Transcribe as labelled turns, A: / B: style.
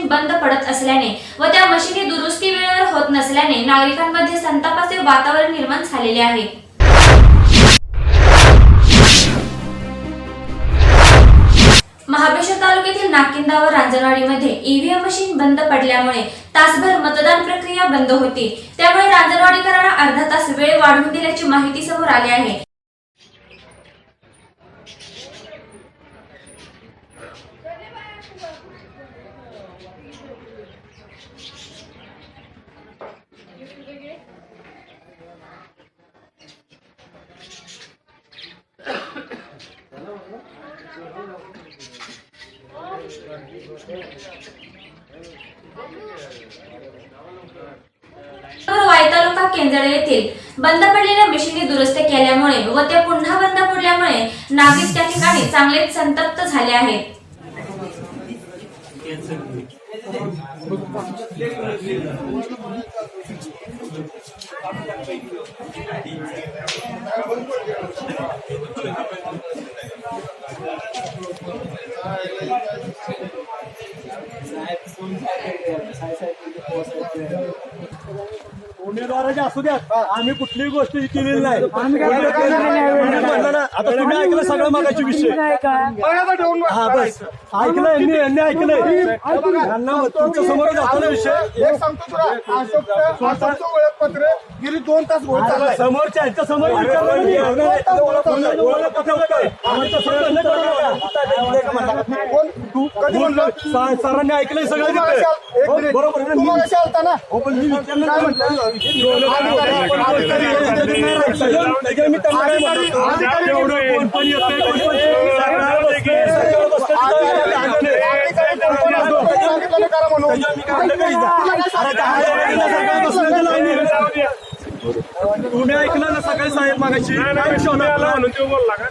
A: Machine बंद पडत असल्याने व त्या मशीनी दुरुस्ती वेळेवर होत नसल्याने नागरिकांमध्ये संतापाचे वातावरण निर्माण झालेले आहे। महाबळेश्वर तालुक्यातील नाकिंदा व रांजणवाडीमध्ये ईव्हीएम मशीन बंद पडल्यामुळे तासभर मतदान प्रक्रिया बंद होती। त्यामुळे रांजणवाडीकरांना अर्धा तास वेळ वाढवून दिल्याची माहिती समोर आली आहे। वाई तालुका केंजळे येथील बंद पडलेल्या मशिनी दुरुस्त केल्यामुळे व त्या पुन्हा बंद पडल्यामुळे नागरिक त्या ठिकाणी चांगलेच संतप्त झाले आहेत।
B: उमेदवाराचे असू द्या, आम्ही कुठलीही गोष्ट केलेली नाही। आता तुम्ही ऐकलं सगळं मागायचे विषय, हा बस ऐकलंय, यांनी ऐकलंय, तुमच्या समोर जातो ना विषय।
C: एक सांगतो तुला, अशोकचं ओळखपत्र गेली 2 तास बोलत
B: समोरच्या यांच्या समोर
C: तू कधी म्हणलं
B: सरांनी ऐकलंय सगळं बरोबर
C: आलता ना?
B: तुम्ही ऐकलं ना सकाळी साहेब मागायची
D: म्हणून ते बोलला का